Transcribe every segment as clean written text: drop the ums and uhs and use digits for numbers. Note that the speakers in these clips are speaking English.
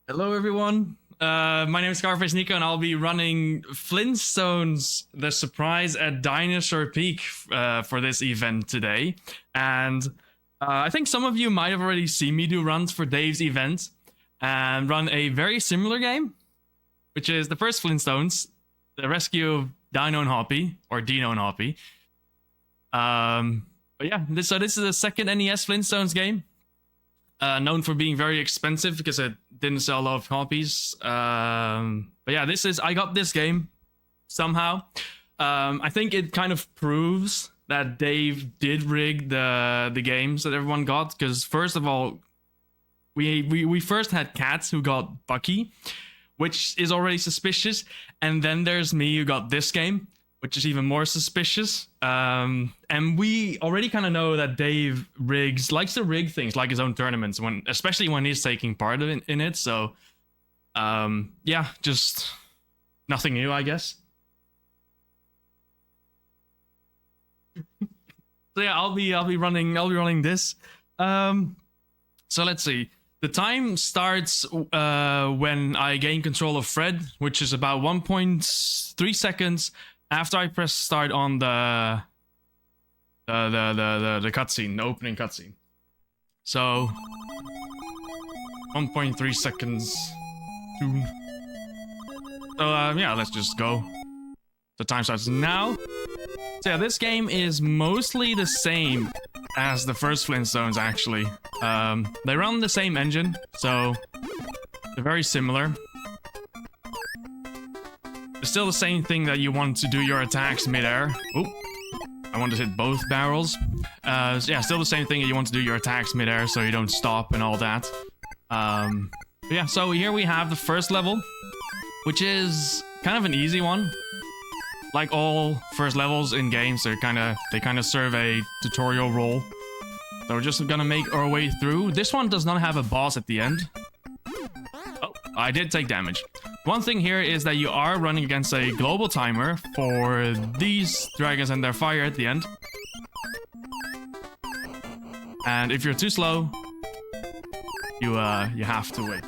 Hello everyone, my name is ScarfaceNico and I'll be running Flintstones, the surprise at Dinosaur Peak for this event today. And I think some of you might have already seen me do runs for Dave's event and run a very similar game, which is the first Flintstones, the rescue of Dino and Hoppy, or Dino and Hoppy. But yeah, this is a second NES Flintstones game. Known for being very expensive because it didn't sell a lot of copies. But yeah, I got this game somehow. I think it kind of proves that Dave did rig the games that everyone got, because first of all, we first had Cats who got Bucky, which is already suspicious, and then there's me who got this game, which is even more suspicious. And we already kind of know that Dave likes to rig things like his own tournaments, especially when he's taking part in it. So, yeah, just nothing new, I guess. So yeah, I'll be running this. So let's see. The time starts when I gain control of Fred, which is about 1.3 seconds after I press start on the cutscene, the opening cutscene. So 1.3 seconds soon. So yeah, let's just go. The time starts now. So yeah, this game is mostly the same as the first Flintstones, actually. They run the same engine, so they're very similar. It's still the same thing that you want to do your attacks mid-air. Oop. I want to hit both barrels. Yeah, still the same thing that you want to do your attacks mid-air so you don't stop and all that. Yeah, so here we have the first level, which is kind of an easy one. Like all first levels in games, they kind of serve a tutorial role. So we're just gonna make our way through. This one does not have a boss at the end. Oh, I did take damage. One thing here is that you are running against a global timer for these dragons and their fire at the end. And if you're too slow, you have to wait.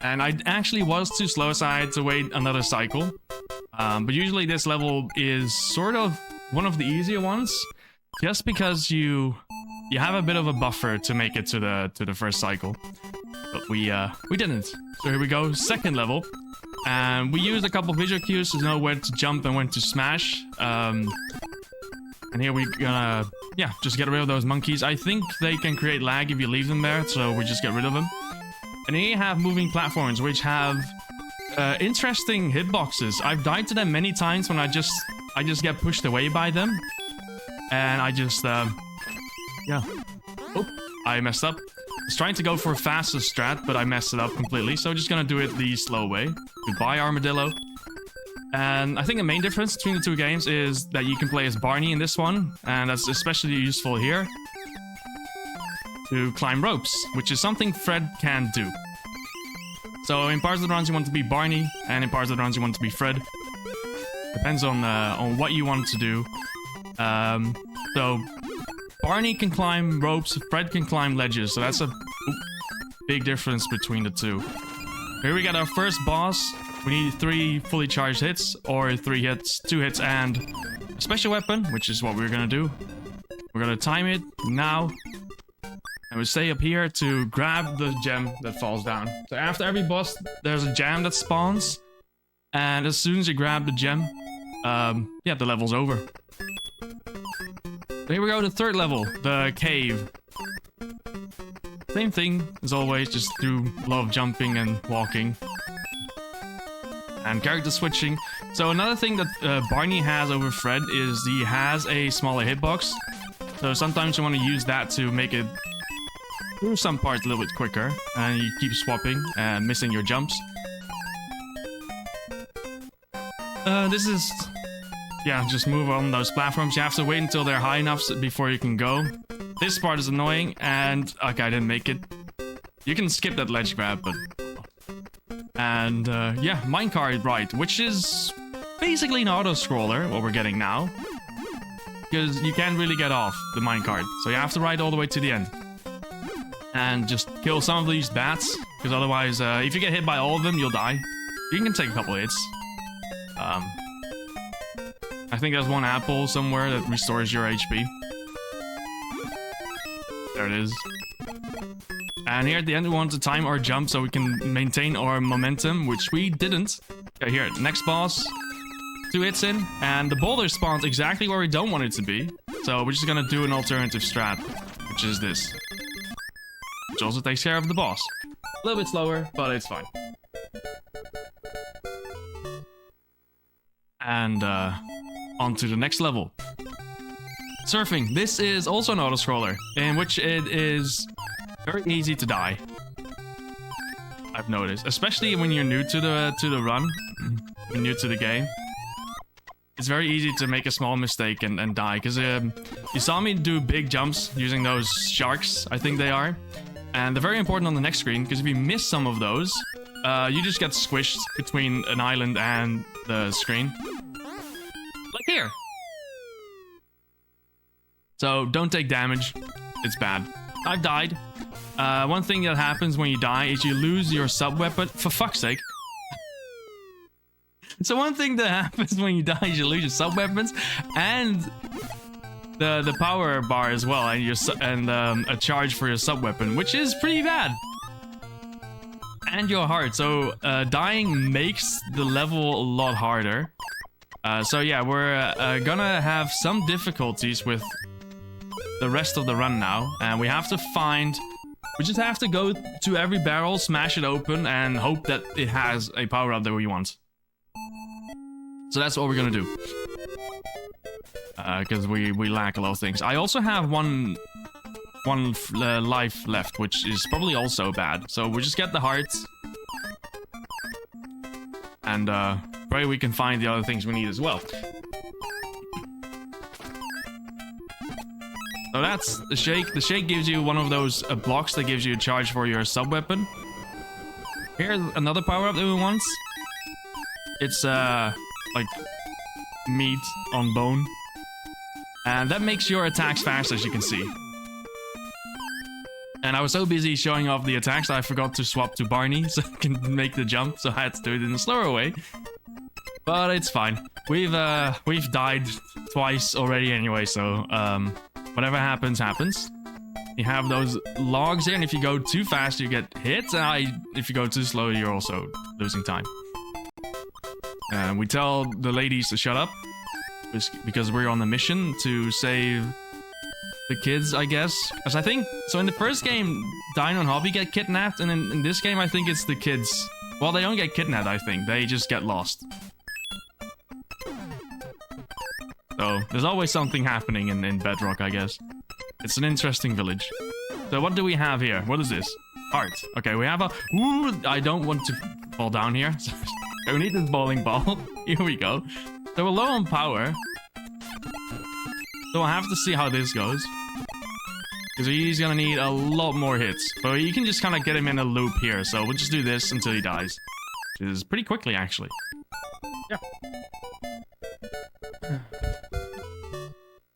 And I actually was too slow, so I had to wait another cycle. But usually this level is sort of one of the easier ones, just because you have a bit of a buffer to make it to the first cycle. But we didn't. So here we go, second level. And we used a couple visual cues to know where to jump and when to smash. And here we're gonna, yeah, just get rid of those monkeys. I think they can create lag if you leave them there, so we just get rid of them. And here you have moving platforms, which have interesting hitboxes. I've died to them many times when I just get pushed away by them. And I just, yeah. Oh, I messed up. I was trying to go for a faster strat, but I messed it up completely. So just gonna do it the slow way. Goodbye, Armadillo. And I think the main difference between the two games is that you can play as Barney in this one, and that's especially useful here to climb ropes, which is something Fred can't do. So in parts of the runs you want to be Barney, and in parts of the runs you want to be Fred. Depends on what you want to do. So Barney can climb ropes, Fred can climb ledges, so that's a big difference between the two. Here we got our first boss. We need 3 fully charged hits, or 2 hits and a special weapon, which is what we're gonna do. We're gonna time it now. And we stay up here to grab the gem that falls down. So after every boss, there's a gem that spawns. And as soon as you grab the gem, yeah, the level's over. So here we go, the third level, the cave. Same thing as always, just do a lot of jumping and walking. And character switching. So another thing that Barney has over Fred is he has a smaller hitbox. So sometimes you want to use that to make it through some parts a little bit quicker, and you keep swapping and missing your jumps. This is, yeah, just move on those platforms. You have to wait until they're high enough before you can go. This part is annoying, and okay, I didn't make it. You can skip that ledge grab, but and yeah, minecart right, which is basically an auto-scroller, what we're getting now. Because you can't really get off the minecart. So you have to ride all the way to the end. And just kill some of these bats. Because otherwise, if you get hit by all of them, you'll die. You can take a couple hits. I think there's one apple somewhere that restores your HP. There it is. And here at the end, we want to time our jump so we can maintain our momentum, which we didn't. Okay, here, next boss. 2 hits in, and the boulder spawns exactly where we don't want it to be. So we're just gonna do an alternative strat, which is this. Which also takes care of the boss. A little bit slower, but it's fine. And on to the next level. Surfing. This is also an auto-scroller, in which it is very easy to die. I've noticed, especially when you're new to the run, when new to the game. It's very easy to make a small mistake and die, because you saw me do big jumps using those sharks, I think they are. And they're very important on the next screen, because if you miss some of those, you just get squished between an island and the screen. Like here. So don't take damage, it's bad. I've died. One thing that happens when you die is you lose your sub-weapon. For fuck's sake. So one thing that happens when you die is you lose your sub-weapons and the power bar as well, and a charge for your sub-weapon, which is pretty bad. And your heart. So dying makes the level a lot harder. So yeah, we're gonna have some difficulties with the rest of the run now, and we have to find. We just have to go to every barrel, smash it open, and hope that it has a power-up that we want. So that's what we're gonna do. Because we lack a lot of things. I also have one life left, which is probably also bad. So we'll just get the hearts. And pray we can find the other things we need as well. So that's the shake. The shake gives you one of those blocks that gives you a charge for your sub-weapon. Here's another power-up that we want. It's like meat on bone. And that makes your attacks faster, as you can see. And I was so busy showing off the attacks that I forgot to swap to Barney so I can make the jump, so I had to do it in a slower way. But it's fine. We've died twice already anyway, so whatever happens, happens. You have those logs here, and if you go too fast, you get hit. If you go too slow, you're also losing time. And we tell the ladies to shut up, because we're on a mission to save the kids, I guess. As I think, so in the first game, Dino and Hobby get kidnapped, and in this game, I think it's the kids. Well, they don't get kidnapped, I think. They just get lost. So, there's always something happening in Bedrock, I guess. It's an interesting village. So, what do we have here? What is this? Heart. Okay, we have a... Ooh, I don't want to fall down here. We need this bowling ball. Here we go. So, we're low on power. So, we'll have to see how this goes. Because he's gonna need a lot more hits. But you can just kind of get him in a loop here. So, we'll just do this until he dies. Which is pretty quickly, actually. Yeah.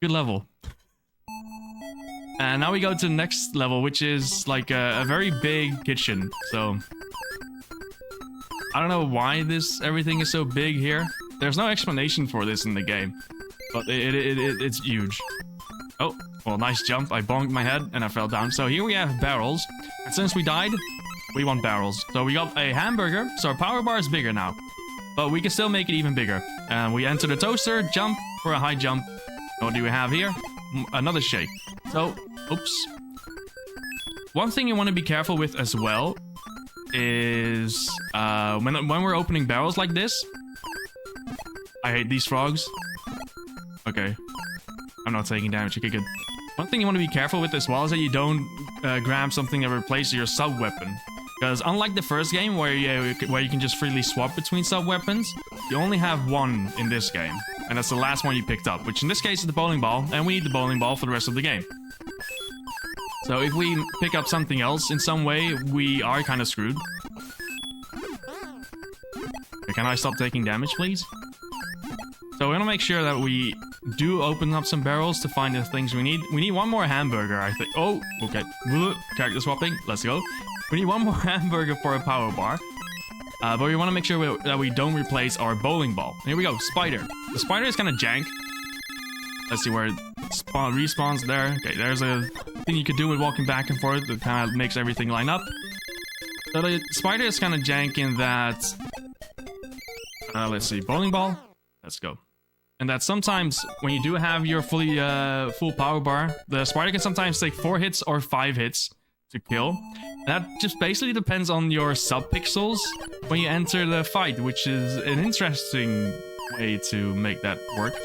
Good level. And now we go to the next level, which is like a very big kitchen. So I don't know why everything is so big here. There's no explanation for this in the game, but it's huge. Oh, well, nice jump. I bonked my head and I fell down. So here we have barrels, and since we died, we want barrels. So we got a hamburger. So our power bar is bigger now, but we can still make it even bigger. And we enter the toaster, jump for a high jump. What do we have here? Another shake. So, oops. One thing you want to be careful with as well is when we're opening barrels like this. I hate these frogs. Okay. I'm not taking damage. Okay, good. One thing you want to be careful with as well is that you don't grab something that replaces your sub-weapon. Because unlike the first game where you can just freely swap between sub-weapons, you only have one in this game. And that's the last one you picked up, which in this case is the bowling ball, and we need the bowling ball for the rest of the game. So if we pick up something else in some way, we are kind of screwed. Okay, can I stop taking damage, please? So we're gonna make sure that we do open up some barrels to find the things we need. We need one more hamburger, I think. Oh, okay. Character swapping. Let's go. We need one more hamburger for a power bar. But we want to make sure that we don't replace our bowling ball. Here we go. Spider. The spider is kind of jank. Let's see where it respawns there. Okay, there's a thing you could do with walking back and forth that kind of makes everything line up. So the spider is kind of jank in that... let's see. Bowling ball. Let's go. And that sometimes when you do have your full power bar, the spider can sometimes take 4 hits or 5 hits to kill. And that just basically depends on your sub-pixels when you enter the fight, which is an interesting way to make that work.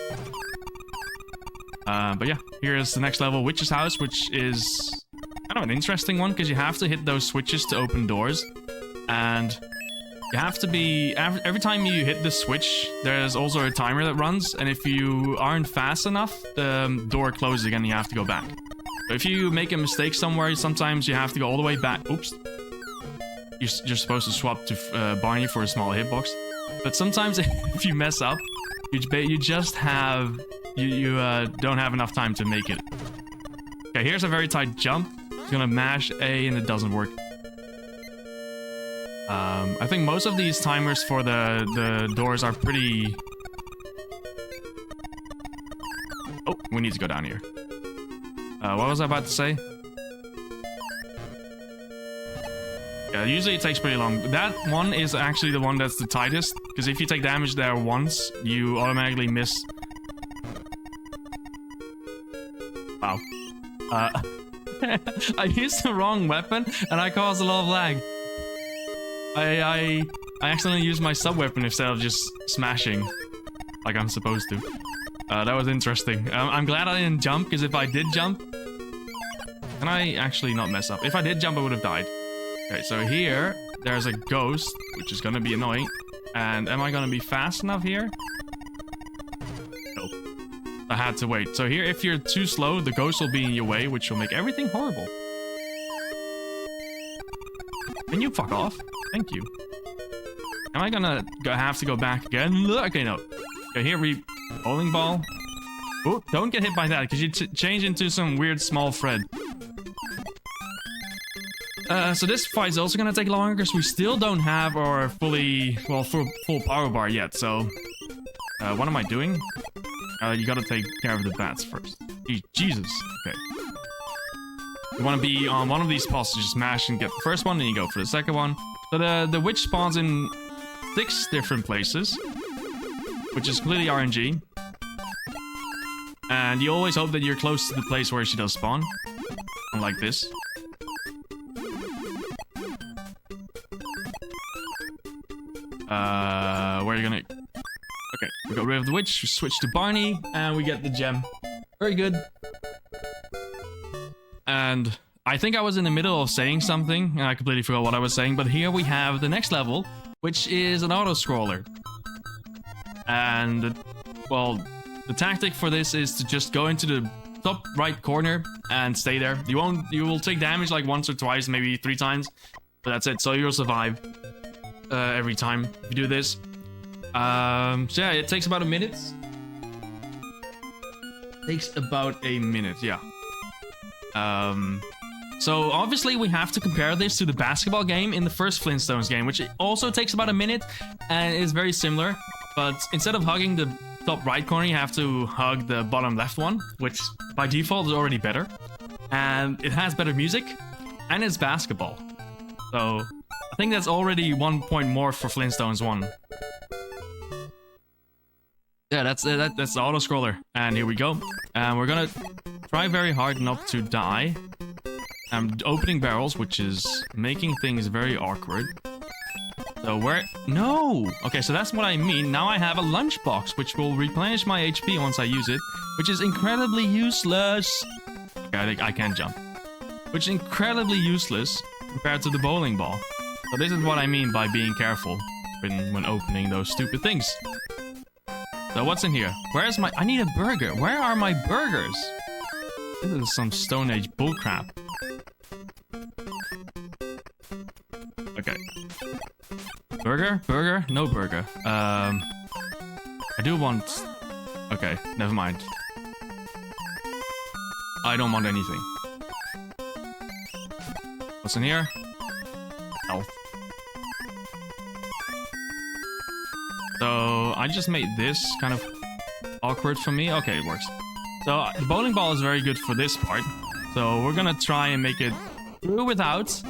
But yeah, here's the next level, Witch's House, which is kind of an interesting one because you have to hit those switches to open doors. And you have to be... Every time you hit the switch, there's also a timer that runs. And if you aren't fast enough, the door closes again and you have to go back. So if you make a mistake somewhere, sometimes you have to go all the way back. Oops. You're supposed to swap to Barney for a small hitbox. But sometimes if you mess up, you just have... You don't have enough time to make it. Okay, here's a very tight jump. It's gonna mash A and it doesn't work. I think most of these timers for the doors are pretty... Oh, we need to go down here. What was I about to say? Yeah, usually it takes pretty long. That one is actually the one that's the tightest, because if you take damage there once, you automatically miss... Wow. I used the wrong weapon, and I caused a lot of lag. I accidentally used my sub-weapon instead of just smashing like I'm supposed to. That was interesting. I'm glad I didn't jump, because if I did jump... Can I actually not mess up? If I did jump, I would have died. Okay, so here, there's a ghost, which is gonna be annoying. And am I gonna be fast enough here? Nope. I had to wait. So here, if you're too slow, the ghost will be in your way, which will make everything horrible. Can you fuck off? Thank you. Am I gonna have to go back again? Okay, no. Okay, here we... Bowling ball. Oh, don't get hit by that, because you change into some weird small Fred. So this fight's also gonna take longer, because we still don't have our full power bar yet, so... what am I doing? You gotta take care of the bats first. Jesus. Okay. You wanna be on one of these spots to just smash and get the first one, then you go for the second one. So the witch spawns in 6 different places, which is completely RNG. And you always hope that you're close to the place where she does spawn. Unlike this. Where are you gonna... Okay, we got rid of the witch, we switch to Barney, and we get the gem. Very good. And I think I was in the middle of saying something, and I completely forgot what I was saying, but here we have the next level, which is an auto-scroller. And, well, the tactic for this is to just go into the top right corner and stay there. You will take damage like once or twice, maybe 3 times, but that's it. So you'll survive every time if you do this. So yeah, it takes about a minute. Takes about a minute, yeah. So obviously we have to compare this to the basketball game in the first Flintstones game, which also takes about a minute and is very similar. But instead of hugging the top right corner, you have to hug the bottom left one, which by default is already better. And it has better music, and it's basketball. So I think that's already 1 point more for Flintstones 1. Yeah, that's the auto-scroller. And here we go. And we're gonna try very hard not to die. I'm opening barrels, which is making things very awkward. So where... No! Okay, so that's what I mean. Now I have a lunchbox, which will replenish my HP once I use it, which is incredibly useless. Okay, I can't jump. Which is incredibly useless compared to the bowling ball. So this is what I mean by being careful when opening those stupid things. So what's in here? Where's my... I need a burger. Where are my burgers? This is some Stone Age bullcrap. Okay. Burger? Burger? No burger. I do want Okay, never mind. I don't want anything. What's in here? Health. So I just made this kind of awkward for me. Okay, it works. So the bowling ball is very good for this part. So we're gonna try and make it through without.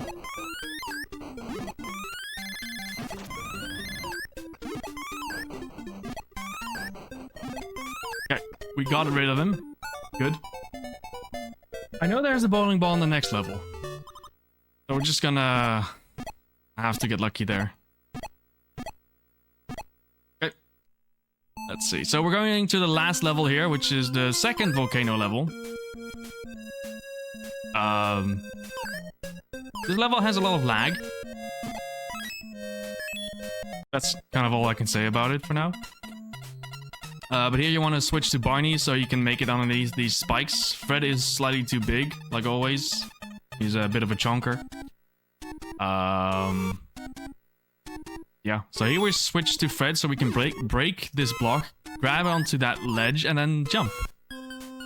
Okay, we got rid of him. Good. I know there's a bowling ball in the next level. So we're just gonna have to get lucky there. Okay. Let's see. So we're going to the last level here, which is the second volcano level. This level has a lot of lag. That's kind of all I can say about it for now. But here you want to switch to Barney so you can make it on these spikes. Fred is slightly too big, like always. He's a bit of a chonker. Yeah, so here we switch to Fred so we can break this block, grab onto that ledge, and then jump.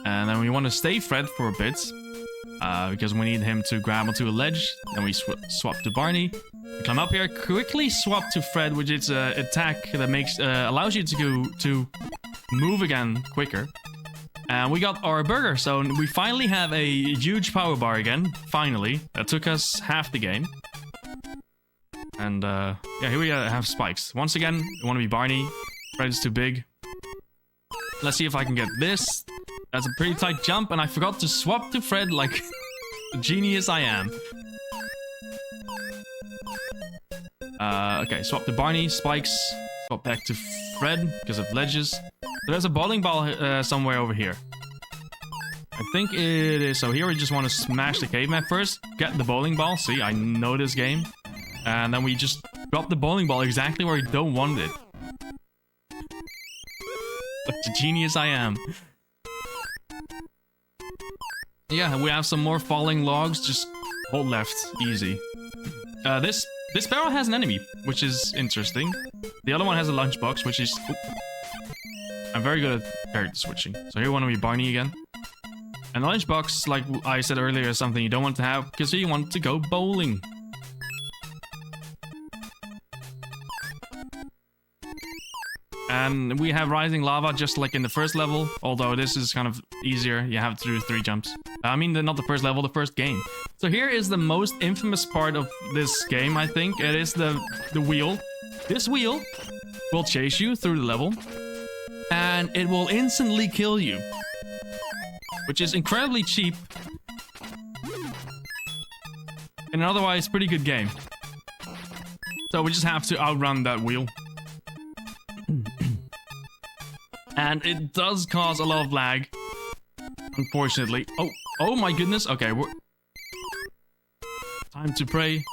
And then we want to stay Fred for a bit, because we need him to grab onto a ledge. Then we swap to Barney. We climb up here, quickly swap to Fred, which is an attack that allows you to move again quicker. And we got our burger, so we finally have a huge power bar again. Finally, that took us half the game. And yeah, here we have spikes. Once again, we want to be Barney. Fred is too big. Let's see if I can get this. That's a pretty tight jump, and I forgot to swap to Fred like the genius I am. Okay, swap to Barney, spikes. Swap back to Fred because of ledges. So there's a bowling ball somewhere over here. I think it is. So here we just want to smash the caveman first. Get the bowling ball. See, I know this game. And then we just drop the bowling ball exactly where you don't want it. What a genius I am. Yeah, we have some more falling logs. Just hold left. Easy. This barrel has an enemy, which is interesting. The other one has a lunchbox, which is... I'm very good at character switching. So here we want to be Barney again. And the lunchbox, like I said earlier, is something you don't want to have because you want to go bowling. And we have rising lava just like in the first level, although this is kind of easier. You have to do 3 jumps. I mean, not the first level, the first game. So here is the most infamous part of this game, I think. It is the wheel. This wheel will chase you through the level, and it will instantly kill you, which is incredibly cheap in an otherwise pretty good game. So we just have to outrun that wheel. And it does cause a lot of lag, unfortunately. Oh my goodness. Okay, we're... Time to pray.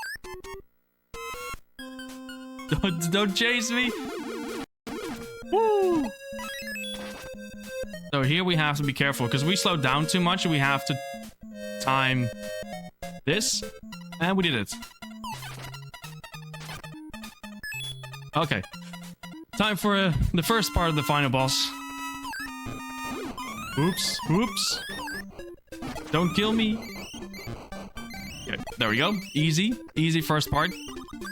Don't chase me. Woo! So here we have to be careful because we slowed down too much. We have to time this, and we did it. Okay. Time for the first part of the final boss. Oops, oops. Don't kill me. Okay, there we go. Easy, easy first part.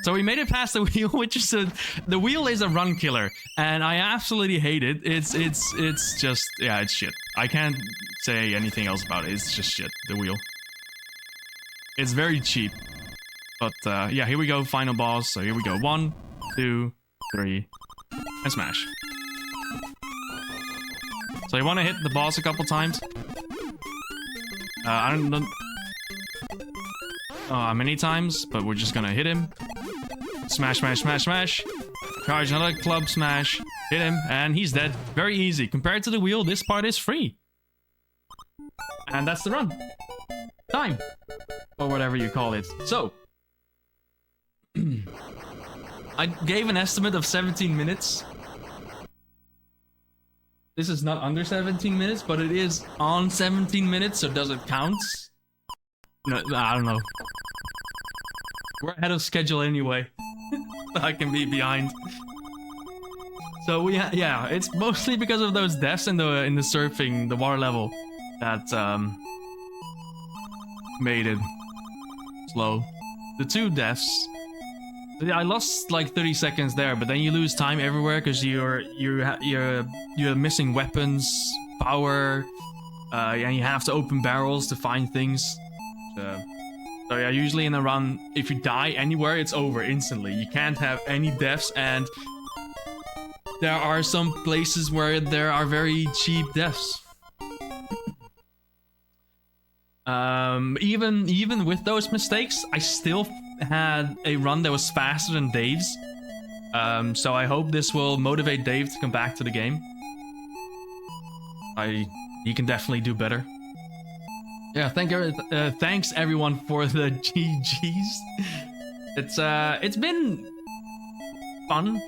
So we made it past the wheel, which is the wheel is a run killer, and I absolutely hate it. It's just, yeah, it's shit. I can't say anything else about it. It's just shit. The wheel. It's very cheap, but yeah, here we go. Final boss. So here we go. 1, 2, 3. And smash. So you want to hit the boss a couple times. I don't know how many times, but we're just gonna hit him. Smash, smash, smash, smash. Charge another club smash. Hit him, and he's dead. Very easy. Compared to the wheel, this part is free. And that's the run. Time. Or whatever you call it. So. I gave an estimate of 17 minutes. This is not under 17 minutes, but it is on 17 minutes, so does it count? No, I don't know. We're ahead of schedule anyway. I can be behind. So yeah, it's mostly because of those deaths in the surfing, the water level, that made it slow. The 2 deaths, I lost like 30 seconds there, but then you lose time everywhere because you're missing weapons, power, and you have to open barrels to find things. So yeah, usually in a run, if you die anywhere, it's over instantly. You can't have any deaths, and there are some places where there are very cheap deaths. Even with those mistakes, I still had a run that was faster than Dave's. So I hope this will motivate Dave to come back to the game. He can definitely do better. Yeah, thanks everyone for the GGs. It's been fun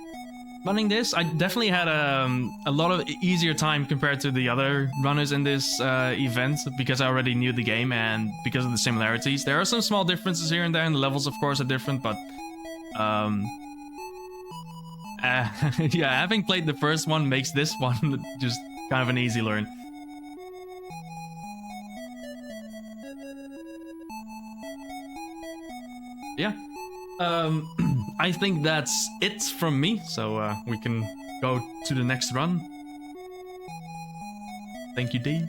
running this. I definitely had a lot of easier time compared to the other runners in this event because I already knew the game and because of the similarities. There are some small differences here and there, and the levels, of course, are different. But yeah, having played the first one makes this one just kind of an easy learn. Yeah, I think that's it from me, so we can go to the next run. Thank you, Dave.